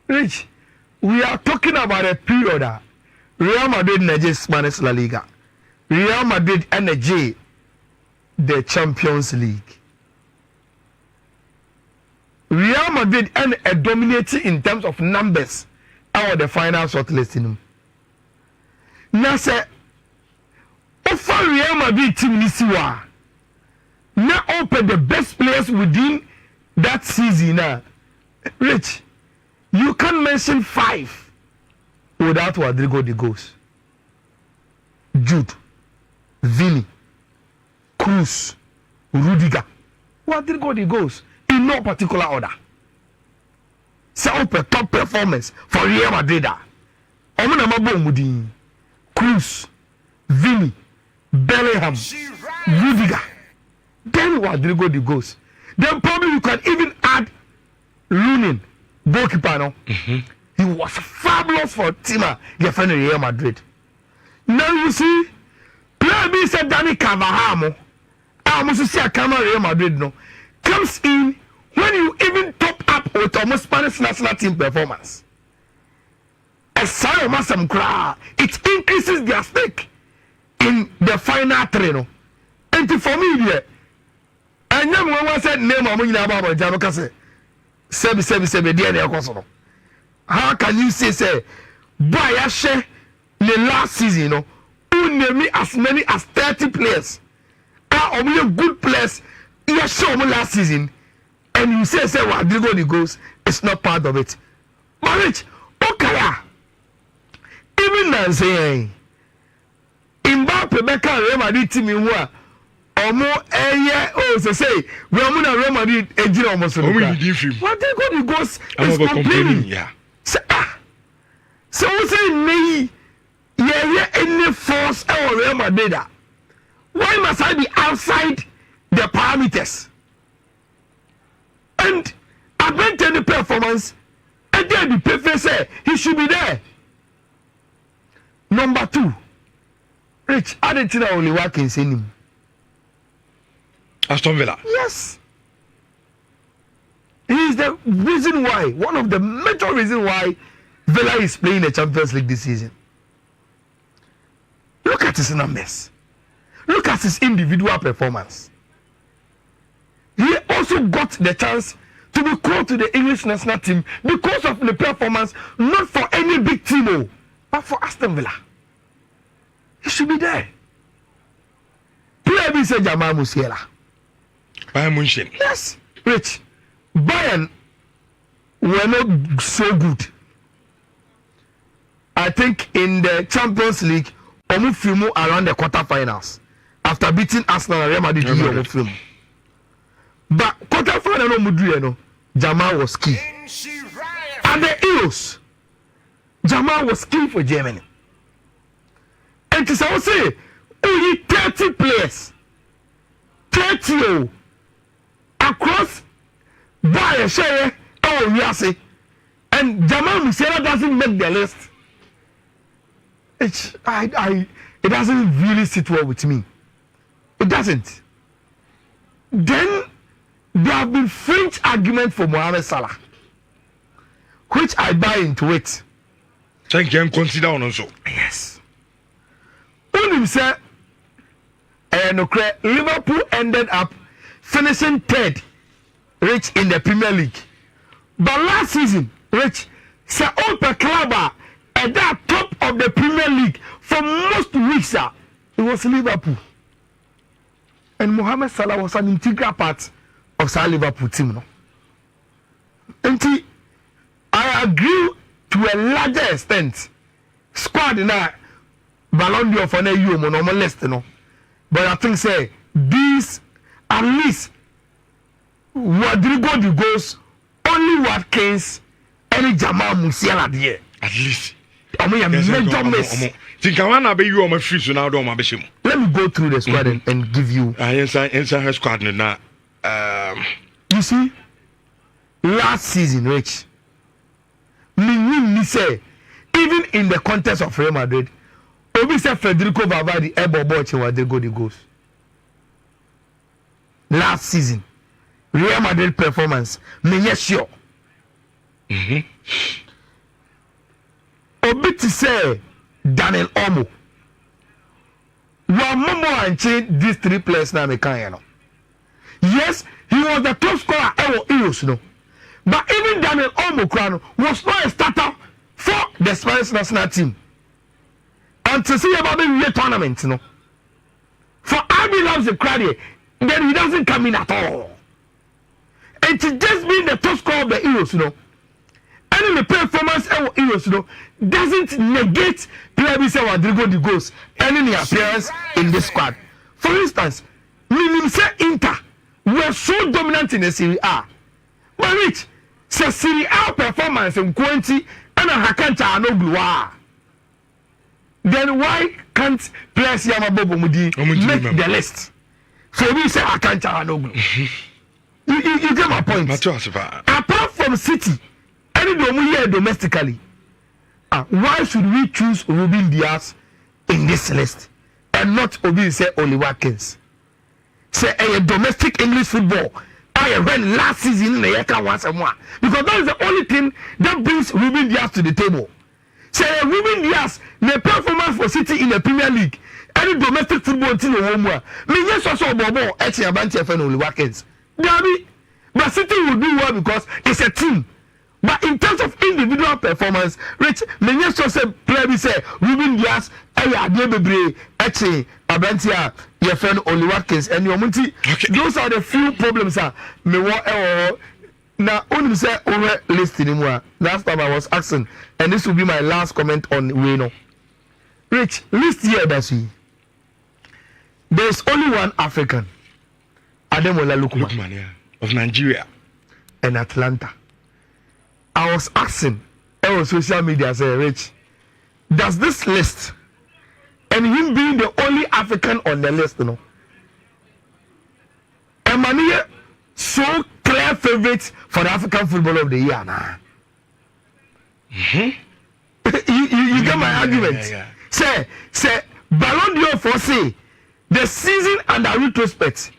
Rich, we are talking about a period that Real Madrid energy Spanish La Liga. Real Madrid energy the Champions League. Real Madrid and dominating in terms of numbers out of the final shortlisting. Now say, offer Real Madrid team nisiwa. Now open the best players within that season. Now, Rich, you can mention 5 without Rodrygo the goals. Jude, Vini, Cruz, Rodrygo. Rodrygo the goals in no particular order. Say open top performance for Real Madrid. Omuna mabo Cruz, Vini, Bellingham, Rodrygo. Then Rodrygo the goals. Then probably you can even add Lunin, goalkeeper. No? He was fabulous for Tima, your friend in Real Madrid. Now you see, player B said Danny Carvajal, I must see a camera Real Madrid no, comes in when you even top up with almost Spanish national team performance. It increases their stake in the final three. No? And for me, and then one said name of Munaba Jamaka sebi dear. How can you say buy a share the last season? No, who name me as many as 30 players are only good players. You show me last season, and you say Rodrygo the goals. It's not part of it. But Rich, okay, even now saying Mbappe Becca Real Madrid team in war. Say we are gonna Real Madrid engine almost. What they go the goals is complaining. Yeah. So we say me any force or Real Madrid. Why must I be outside the parameters? And I went to the performance and then the perfect say he should be there. Number 2, Rich, I didn't know only working in him. Aston Villa. Yes. He is the reason why, one of the major reasons why Villa is playing the Champions League this season. Look at his numbers. Look at his individual performance. He also got the chance to be called to the English national team because of the performance, not for any big team, but for Aston Villa. He should be there. Player B said Jamal Musiala. Bayern Munchen. Yes, Rich. Bayern were not so good. I think in the Champions League, Omufimu around the quarterfinals after beating Arsenal and Real Madrid. Omufimu. But quarterfinal Omudu, Jamal was key. And the Euros, Jamal was key for Germany. And to say, only 30 players, 30 across Bayern, Shire, Yasi, and Jamal Musiala doesn't make the list. It doesn't really sit well with me. It doesn't. Then there have been French argument for Mohamed Salah, which I buy into it. Thank you. Consider also. Yes. When you say, Liverpool ended up finishing 3rd, Rich, in the Premier League. But last season, Rich, say all per club at that top of the Premier League for most weeks, it was Liverpool. And Mohamed Salah was an integral part of our Liverpool team. No? And I agree to a larger extent. Squad in a Ballon d'Or for you normal list, no. But I think say these at least Rodrygo the goals, only Watkins, any Jamal Musiala there. At least. Major miss. Let me go through the squad and give you. Her squad now. You see, last season, Rich, me say, even in the context of Real Madrid, Obi said Federico Valverde able watching Rodrygo the goals. Last Real Madrid performance, me yes sure. to say Daniel Omo. One more and change these 3 players now. Yes, he was the top scorer ever Euros, no. But even Daniel Omo was not a starter for the Spanish national team. And to see about the tournament, no. For RB loves the crowd, then he doesn't come in at all. And to just being the top scorer of the Euros, no. And the performance of Euros, no, doesn't negate players say Rodrygo the goals any appearance in this squad. For instance, we say Inter were so dominant in the Serie A. But Rich, say Serie A performance in 20 and a Hakanta no glua. Then why can't players Yamabobo Mudi make the list? So we say Hakanta no glue. You get my point. Apart from City, any here domestically, why should we choose Ruben Diaz in this list and not Obi say Oli Watkins? Say a domestic English football. I ran last season in the Yaka once and more because that is the only thing that brings Ruben Diaz to the table. Say Ruben Diaz, the performance for City in the Premier League, any domestic football team in home. Me yes also Bobo actually Abanti and Oli Watkins. Derby, but City will do well because it's a team. But in terms of individual performance, Rich, many say player we say Ruben Diaz, Adebebre, Eche, Abantia, your friend Oli Watkins, and your multi. Those are the few problems. Me want now only say over list anymore. Last time I was asking, and this will be my last comment on Weno. Rich, list here that's we. There's only one African, Ademola Lookman, of Nigeria and Atlanta. I was asking on social media, say, Rich, does this list, and him being the only African on the list, you know, Emmanuel so clear favorite for the African Football of the Year now? You get my argument? Yeah. Say, Ballon d'Or for say, the season under retrospect,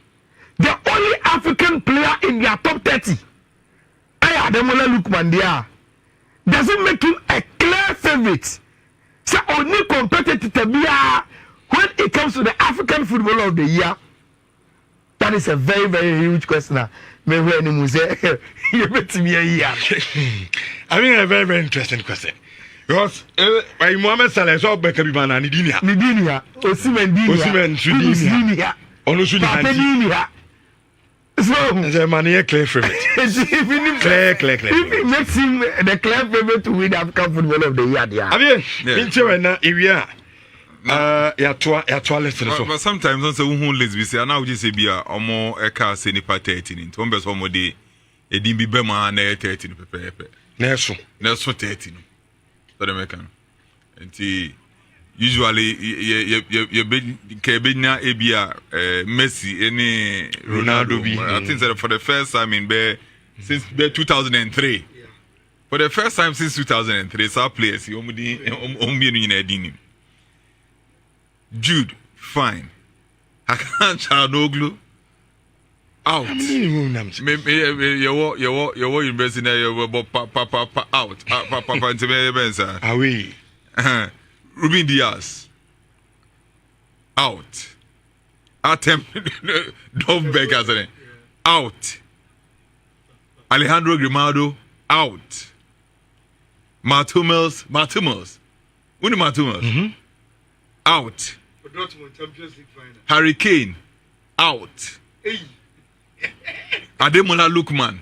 the only African player in their top 30. Ademola Lookman there. Does it make him a clear favorite? So only competitive when it comes to the African Football of the Year. That is a very, very huge question. Maybe any say you bet me a year. I mean a very, very interesting question. Because Mohamed Salah is all back and Nidinia, Osimhen, Sudinia, Onusudinia. So the money clear favorite. Clear. If he makes him the clear favorite to win the African Football of the Year, I mean, into an area. But sometimes on some who let's be say now just say be a more a car say ni part 13 into one best one more day a dimbi bema na 13 pepe. Neso 13. So the mekan. And usually you be Kebina Ebia Messi any Ronaldo be. I think that for the first time in since 2003. For the first time since 2003, some players you ombi Jude, fine. Hakan Çalhanoğlu out. You investing there. You out. Away. Ruben Diaz out. Atem Dovbek out. Alejandro Grimado out. Martumels. Uni Martumels out. Harry Kane out. Ademola Lookman.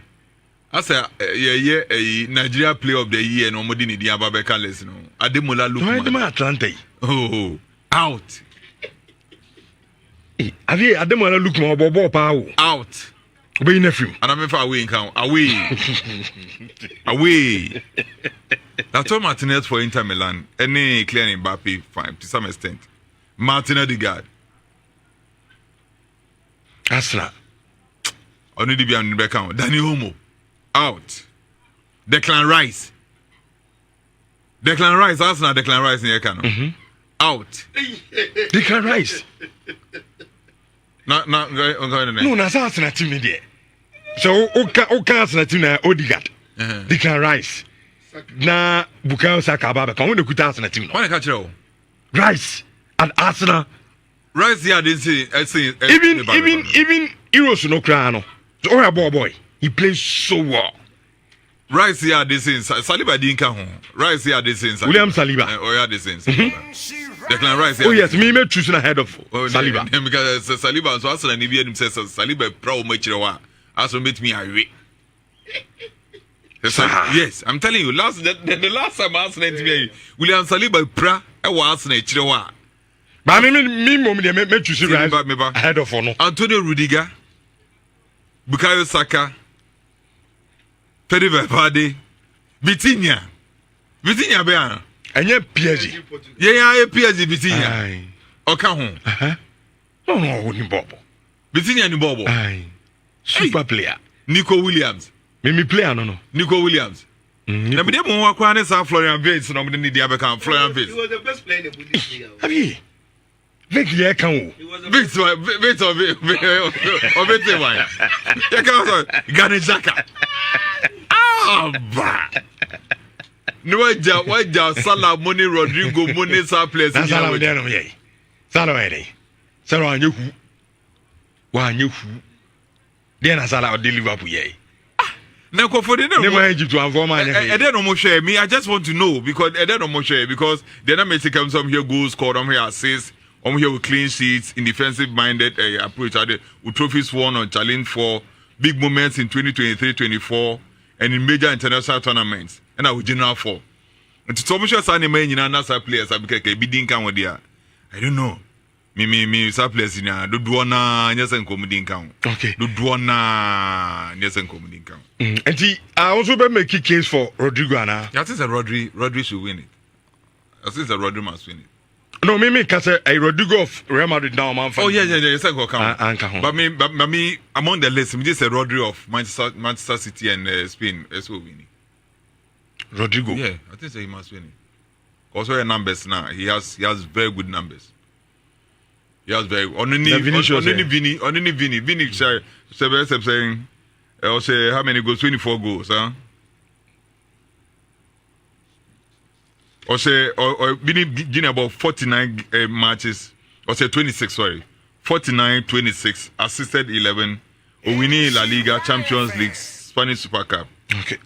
I say a Nigeria player of the year no more than the Ababeka list no. Ademola Lookman. Atlanta. Oh, out. Ademola Lookman bobo pa out. Be nephew. And I'm away in count. Away. That's all Martinez for Inter Milan. Any clear Mbappe fine to some extent. Martin Odegaard. Asra. Only the behind the back count. Danny Homo. Out. Declan Rice. Arsenal Declan Rice in your canon. Out. Declan Rice. No, that's Arsenal team there. So, okay, Arsenal team na Odegaard. Declan Rice. na Bukayo Saka baba kan won kuta Arsenal team no. Why catch you? Rice at Arsenal. Rice here they say even Euros no cry no. So oh boy, he plays so well. Rice here they say Saliba didn't come home. Rice here they say William Saliba. Oh yeah they say Declan Rice. Oh yes, me choosing ahead of Saliba. Because Saliba so Arsenal ni bi him say Saliba pro match rewa. Arsenal beat me away. Yes, I'm telling you, the last time Arsenal beat William Saliba pra e wa Arsenal rewa. But me mom dey me choose Rice ahead of no. Antonio Rudiger, Bukayo Saka, Fede Valverde, Vitinha be an. Enye PSG. Yeah, PSG Vitinha. Oka ho. No, ni bobo. Vitinha ni bobo. Super player. Nico Williams. Me player no. Nico Williams. Na me dem won akwa ne sa Florian Wirtz no me ni dia be kan Florian Wirtz. He was the best player in the Bundesliga. Abi. Vic ye kan o. Wirtz why? Ya kan so Granit Xhaka. Ba. No waja Salah money Rodrygo money sa players ni. Salah we dey no ye. Salah we dey. Salah anyehu. Wa anyehu. Dey na Salah o Liverpool ye. Na ko for the no Egypt to inform me. No more share me. I just want to know because no more share because they not make come some here goals scored, here assists, here with clean sheets in defensive minded approach. With trophies won on challenge for big moments in 2023-24 and in major international tournaments. And I would general for. And to some sure sign me in another players because bidding can with there. I don't know. Me sa players in do duana nyesen komudin kan. Okay. Do duana nyesen komudin kan. And I also be make a case for Rodrygo ana. I think that Rodri should win it. I think that Rodri must win it. No, me can say a Rodrygo of Real Madrid now man. Oh yeah, yes I go count. But me among the list me just say Rodri of Manchester City and Spain is will win it. Rodrygo. Yeah, I think that he must win it. Also, numbers now. He has very good numbers. He has very only Vini saying I'll say how many goals? 24 goals, huh? Or say or Vini getting about 49 matches. Or say 26, sorry. 49, 26, assisted 11. Or winning La Liga, Champions League, Spanish Super Cup. Okay.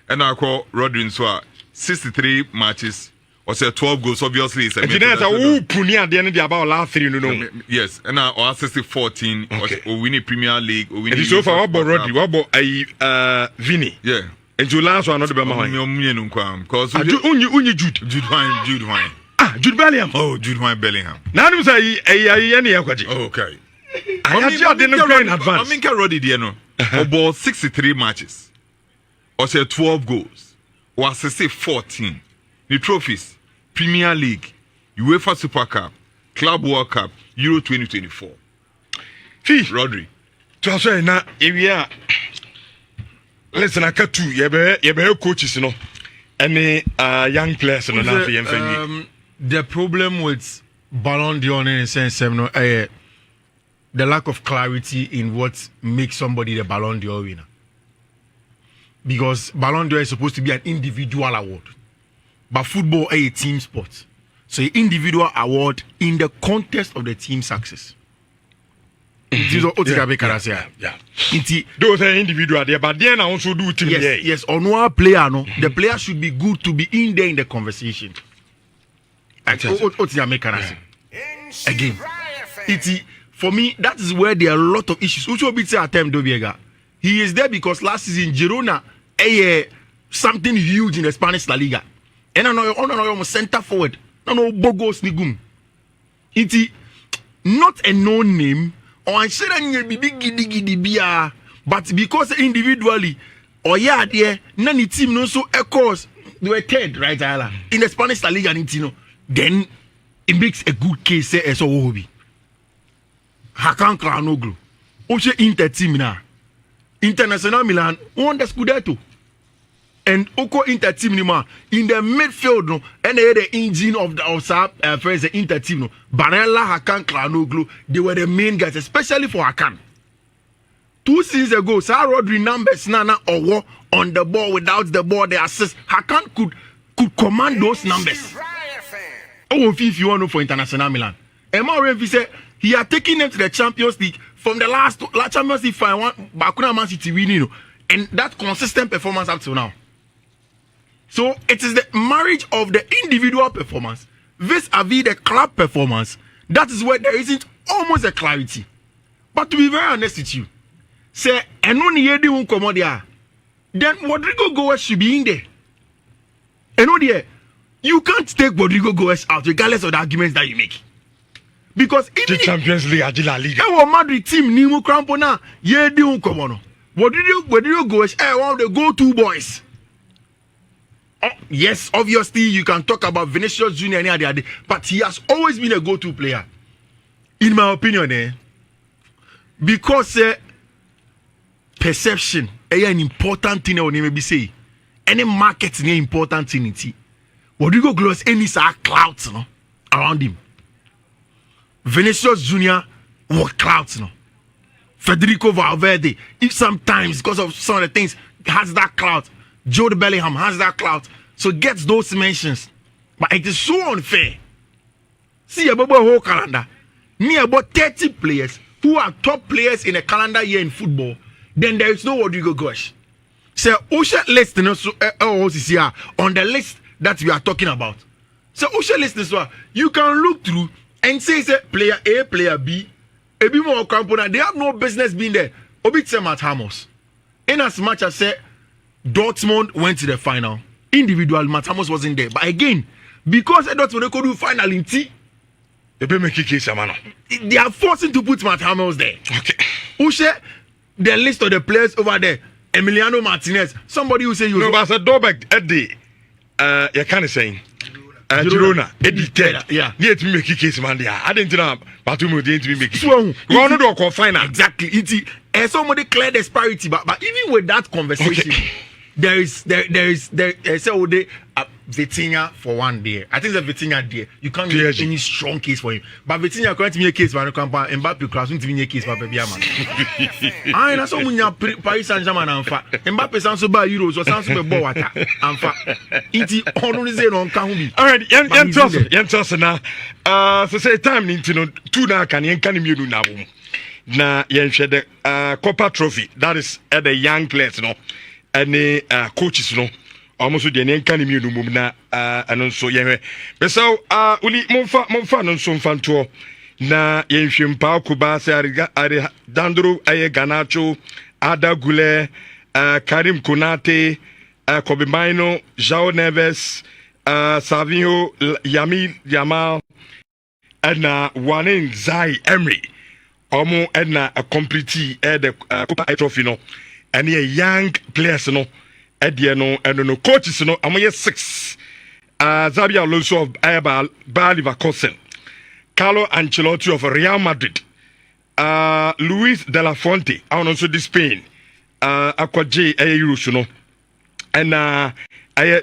And I call Rodri so 63 matches. Or say 12 goals, obviously. It's about last three, no. Yes, and now or assist 14. Okay. Or winning Premier League. Or winning. So far, what about Rodri? What about Vini? Yeah. And you last one, not the Bama. Because only Jude Wine. Jude Bellingham. Oh, Jude Wine Bellingham. Now you say any equity. Okay. I didn't go in advance. I mean, Rodri, you know, about 63 matches. Or say 12 goals. Or assist 14. The trophies, Premier League, UEFA Super Cup, Club World Cup, Euro 2024. Rodri. So I say now, if we are, listen, I cut two. You be coaches, you know, any young players, you know, the problem with Ballon d'Or in a sense, the lack of clarity in what makes somebody the Ballon d'Or winner. Because Ballon d'Or is supposed to be an individual award. But football is a team sport. So an individual award in the context of the team success. Yeah. Those are individual there, but then I also do team. Yes, on one player, no, the player should be good to be in there in the conversation. Again, for me, that is where there are a lot of issues. He is there because last season Girona something huge in the Spanish La Liga. And I know center forward. No Bogos Nigum. It's not a known name. Or I said I be big giddy but because individually, or there, none team no so echoes. They were third, right, Ayala? In the Spanish La Liga, then it makes a good case as a hobby. Hakan Kranoglu. Oche Inter team now. International Milan won the Scudetto. And Oko Inter team nima in the midfield no and the engine of the first Inter team no Barella Hakan Kranoglu they were the main guys especially for Hakan. 2 seasons ago, Sir Rodri numbers nana or on the ball without the ball, the assist. Hakan could command those numbers. Oh, if you want to for International Milan. Emma Renfi said he had taken them to the Champions League from the last Champions League final, Bakuna Man City winning, and that consistent performance up to now. So it is the marriage of the individual performance vis-a-vis the club performance. That is where there isn't almost a clarity. But to be very honest with you, say then Rodrygo Goes should be in there. You can't take Rodrygo Goes out regardless of the arguments that you make. Because in the Champions League, La Liga. Madrid team Nimo Crampona, Rodrygo Goes one of the go-to boys. Oh, yes, obviously you can talk about Vinicius Junior any other day, but he has always been a go-to player, in my opinion. Because perception is an important thing. Maybe say any market is an important thing. Rodrygo Goes any clouds around him. Vinicius Junior was clouds Federico Valverde, if sometimes because of some of the things has that clout. Jude Bellingham has that clout, so gets those mentions. But it is so unfair. See about the whole calendar. Near about 30 players who are top players in a calendar year in football. Then there is no Rodrygo Goes. So Usha list on the list that we are talking about. So Usha list is what you can look through and say player A, player B, a bit more component. They have no business being there. Obit Matt Hamos. In as much as say Dortmund went to the final. Individual Matt Hamos wasn't there. But again, because Dortmund could do final in T, they are forcing to put Matt Hamos there. Okay. Usha, the list of the players over there. Emiliano Martinez. Somebody who say you no, but I Dobek Eddie, you can't say. Girona, Eddie Ted, yeah. Near to make case, man. I didn't know, but to make it. So, we want to do final. Exactly. Somebody clear disparity, but even with that conversation, okay. there is Vitinha for one day. I think the Vitinha day. You can't make any strong case for him. But Vitinha can't make a case for Mbappe class. Don't make a case for Baby Yaman. I know some Paris Saint-Germain and fa. Mbappe sounds so bad Euros or sounds so bad water. And fa. Iti only say on Kahumi. All right, yan toss now. So say time into no two na can you do now. Na yan share the Copa Trophy. That is at the young players, no. And the coaches, no. Almost the name can you move na and so yeah. But so uli monfa non son fanto na yenhwem pa kuba se are dandro aye ganacho ada gule Karim Konate Kobe Maino João Neves Savinho Yamal and one Zai Emery omo and a complete the Copa Trophy no and a young players no Ediano and no coaches no amoye 6 Xabi Alonso of Bayer Leverkusen, Carlo Ancelotti of Real Madrid, Luis de la Fuente also de Spain, Akwaje Eurusuno, and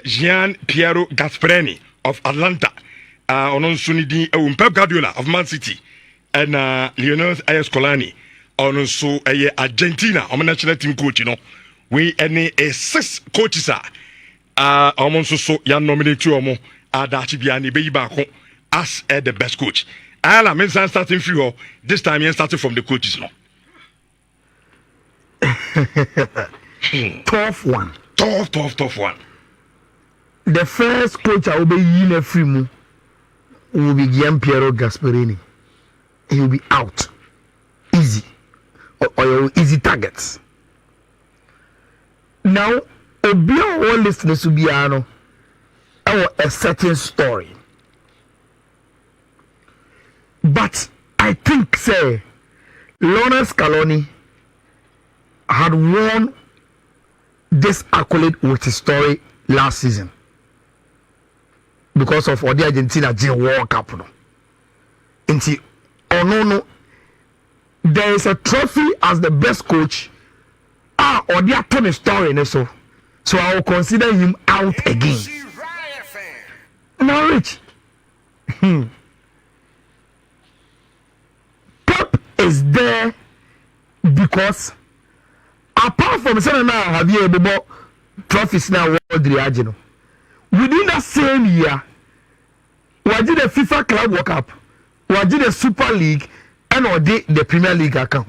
Gian Piero Gasperini of Atlanta, also di Pep Guardiola of Man City, and Lionel Scolani, also Argentina, national team coach, you know. We any 6 coaches are almost so young nominated to Omo Adachibiani Baby as the best coach. I mean starting free this time you started from the coaches now. Tough one. Tough one. The first coach I will be in a free will be Gian Piero Gasperini. He will be out. Easy. Or easy targets. Now, Obio all listeners to Biano, a certain story. But I think, say, Lionel Scaloni had won this accolade with his story last season because of the Argentina World Cup. No, there is a trophy as the best coach. Or they are telling a story, so I will consider him out again. Now, Rich, Pep is there because apart from saying now have you able trophies now Rodri agino within that same year we did the FIFA Club World Cup we did the Super League and or the Premier League account.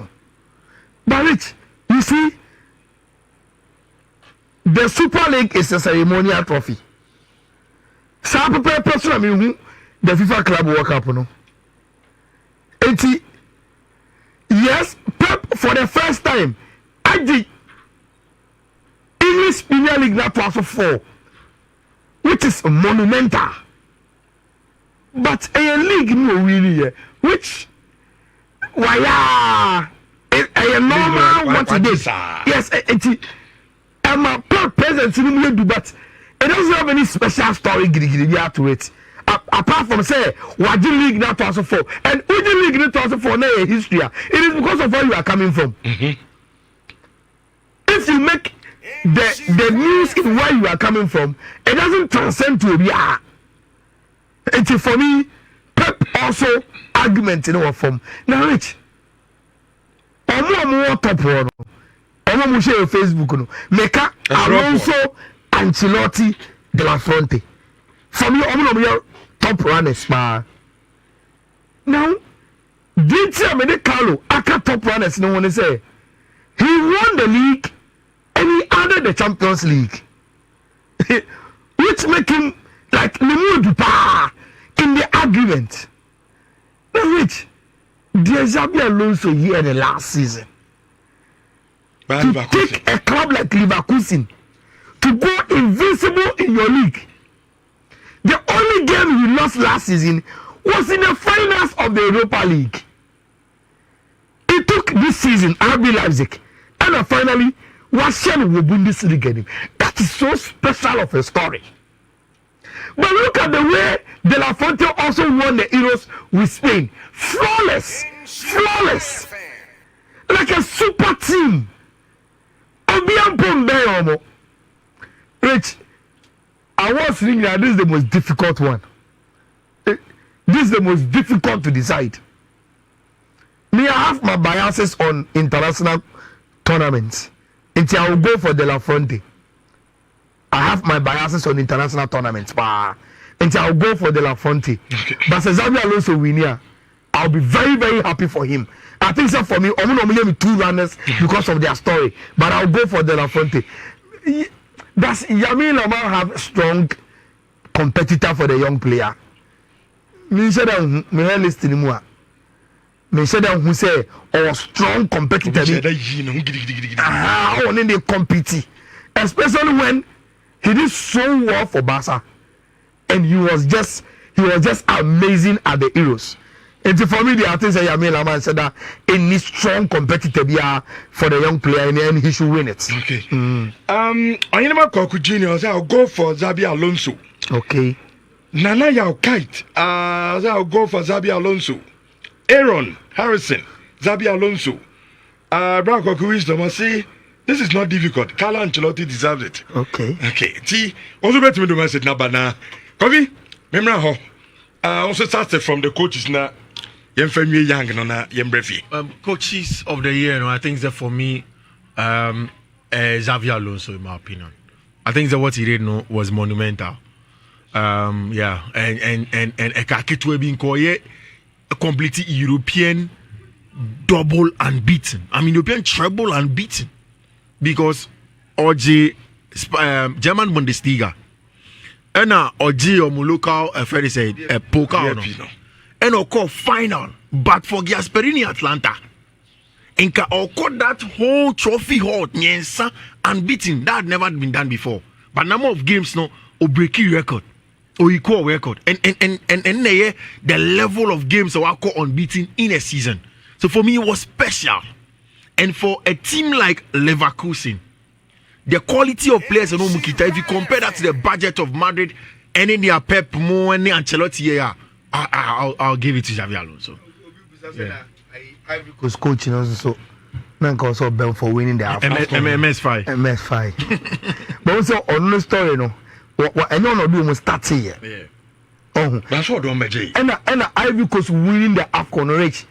But Rich, you see, the Super League is a ceremonial trophy. Some person I mean the FIFA Club World Cup no. Yes, Pep for the first time at the English Premier League now 2004, which is monumental. But a league no really which why a normal what it is. Yes, I'm a present in the but it doesn't have any special story to it. Apart from say what the league now 2004 and with the league now 2004 now a history. It is because of where you are coming from. If you make the news in where you are coming from, it doesn't transcend to a it's for me Pep also argument in our form. Now Rich omo top one omo mo share Facebook no meka Alonso Ancelotti de la Fronte for me omo no top runners ma now did say me de Carlo aka top runners no one say he won the league and he added the Champions League which make him like Limu pa in the argument. Now which there's Xabi Alonso here in the last season to take a club like Leverkusen to go invincible in your league. The only game he lost last season was in the finals of the Europa League. He took this season RB Leipzig and finally was shown with Bundesliga game. That is so special of a story. But look at the way De La Fuente also won the Euros with Spain. Flawless. Like a super team. Rich, I was thinking that this is the most difficult one. This is the most difficult to decide. Me, I have my biases on international tournaments. Until I will go for De La Fuente. I have my biases on international tournaments. Until I'll go for De La Fuente. Okay. But as Xabi Alonso win here, I'll be very, very happy for him. I think so for me, I'm going to two runners because of their story. But I'll go for De La Fuente. Does Yamin Lamar have a strong competitor for the young player? Me say that me listen more. Me say that who say or strong competitor. Only they compete, especially when he did so well for Barca, and he was just amazing at the Euros. And for me, the artist Yamin Lamar said that any strong competitor for the young player, and he should win it. Okay. Oyinema Kwaku Junior say I'll go for Xabi Alonso. Okay. Nana Yao Kite. I'll go for Xabi Alonso. Aaron Harrison, Xabi Alonso. Brown Kwaku Wisdom, I say this is not difficult. Carlo Ancelotti deserves it. Okay. See, also better me do message na bana. Kobi, remember how? Also started from the coaches na. Coaches of the year, I think that for me, Xabi Alonso, in my opinion. I think that what he did was monumental. Yeah, and Ekake being called a completely European double unbeaten. I mean, European treble unbeaten because OG German Bundesliga, and OG or local, Freddie said, poker. And of course, final, but for Gasperini Atlanta, and that whole trophy haul, unbeaten. That had never been done before. But number of games, no, or breaking record, or equal record, and the level of games that were unbeaten in a season. So for me, it was special. And for a team like Leverkusen, the quality of players, if you compare that to the budget of Madrid, and in their Pep, Mo, and Ancelotti, I'll give it to Xabi Alonso. Yeah. Because coaching also also been for winning the MS5. MS5. But also on the story, no. What I don't do must start here. Yeah. That's what don't make. And Ivory Coast winning the AFCON race.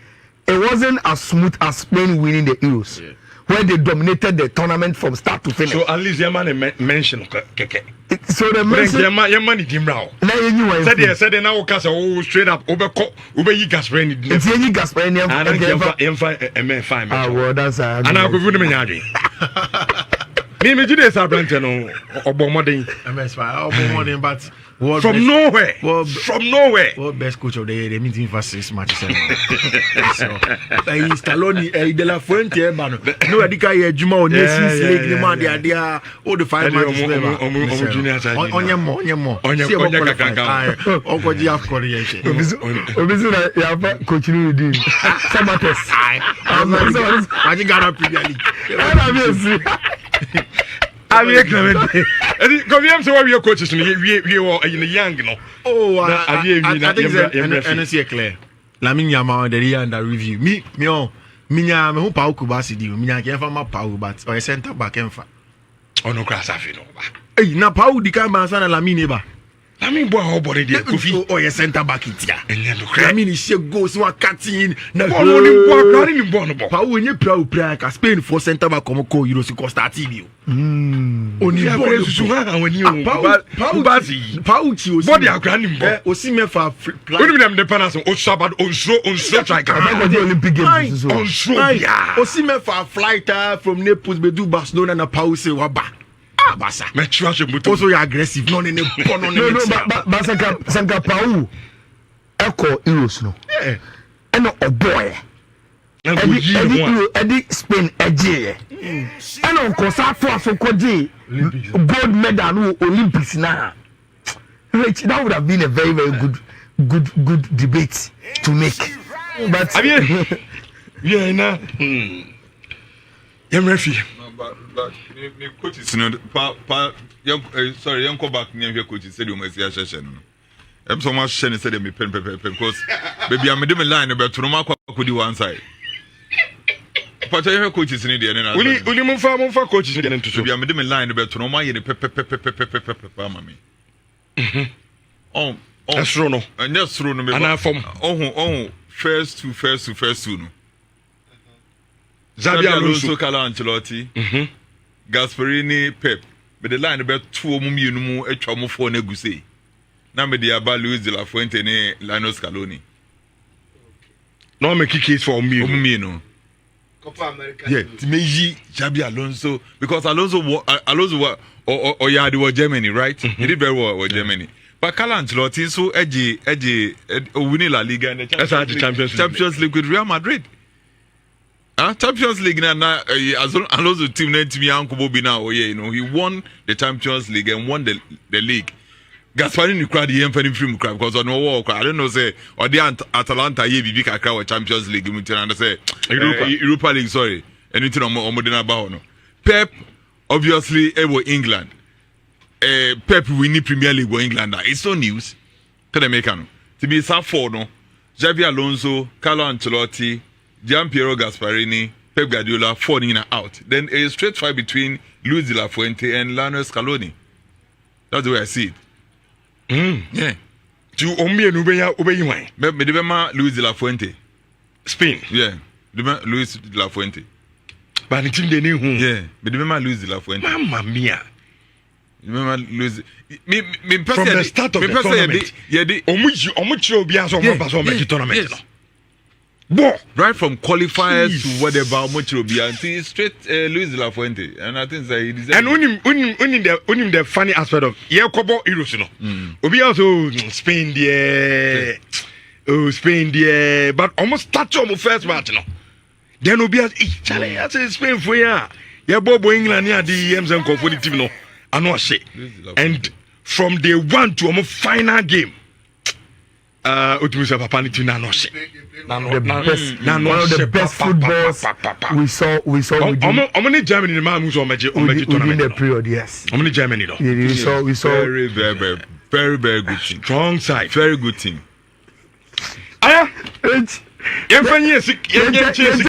It wasn't as smooth as Spain winning the Euros. Yeah. where they dominated the tournament from start to finish. So at least your man mention keke. So the mention your man dimrao. na yenyi Said now cast straight up obeko yi gaspreni. it's yenyi gaspreni and em fine. Well, that's and I go me nyadwe. Me jude sabrante no obomodin. MS obomodin but from nowhere. From nowhere. What best coach of the year? They meeting for 6 matches. So, Stallone, De La Fuente, no, Adika, Juma, on Nations League, the man, the idea, all the 5 matches. On your more, on your coach redeem. Samates. I got up I mean, come here, so we are coaches, we are in the young, no. Oh, I think it's clear. Lamine Yamal, the year under review. Me, Minya, who Pau Kubasi, Minya, gave him a Pau, but or a center back and fa. Oh, no, grass, I feel. Hey, now Pau, the Kamba, Lamine, I mean, boy, how body there, Kofi, or a center back it ya. And then I mean, she goes to a cutting. Now, Pau, when you play, Spain for center back, come call you to Costa TV. Only when you Pauchi, body are grinding. Osime for the panas on Sabbath on so striker. The Olympic Games. On so, yeah. Osime for fighter from Naples, Bedu, Barcelona, and Pause Waba. Basa. Also, you're aggressive. No, but Sanka Pau, Echo Euros, no. And a boy. Eddie Spain, Edge. And on Cosa for Koji, gold medal, Olympics now. Rich, that would have been a very, very good debate to make. But yeah, nah. I'm ready. But me coaches, you know, sorry, young come back near your coaches said you must see a session. I'm so much shen said me pen because baby I'm a line about to know could do one side. But I hear coaches in the end. Will you move for coaches again to be a middle line about to know my mammy. Oh, that's true, no. And that's true, no. And I from first two. Xabi Alonso, Carlo Ancelotti, Gasperini, Pep. But the line about 2 mu a trauma for Neguse. Now, me the about Luis de la Fuente ne Lionel Scaloni. No, make case for me, no. Copa America. Yeah, Meiji, Xabi Alonso, because Alonso or yeah, they were Germany, right? He did very well with Germany. But Carlo Ancelotti so edgy, winning La Liga and the Champions League with Real Madrid. Champions League na Alonso team na team yanko bobi na oye, you know, he won the Champions League and won the league. Gasparini crowd the empty film crowd because on no I don't know say or the Atalanta ye bibi kakra wa Champions League me tell say Europa League sorry anything on modena ba no. Pep obviously able England. Pep winning Premier League for England. It's no news. Can I make no? To be sa for no. Xabi Alonso, Carlo Ancelotti, Gianpiero Gasparini, Pep Guardiola, 4 in and out. Then a straight fight between Luis de la Fuente and Lionel Scaloni. That's the way I see it. Yeah. To Omi and Ubey wine. Me devema Luis de la Fuente. Spain. Yeah. Luis de la Fuente. But the team they knew. Yeah. Me devema Luis de la Fuente. Mamma mia. Remember Luis. From the start of the tournament. Yeah. Omuchi Obiaso Mabaso tournament. Right from qualifiers to whatever Omuchi Obianti straight Luis de la Fuente. And I think that he deserves. And when the funny aspect of Kobo Euros, no. Obiaso Spain there. But almost touch on the first match, no. Then Obiaso Charlie I say Spain for ya. Yeah, Bobo England yeah the EMs and for the team no. I know I say. And from day 1 to almost final game. Utumusa Papa Nitu na no say. One of the best footballs we saw within Germany the man who's on within the period, yes. How many Germany though? We saw very good team. Strong side. Very good team. Aya.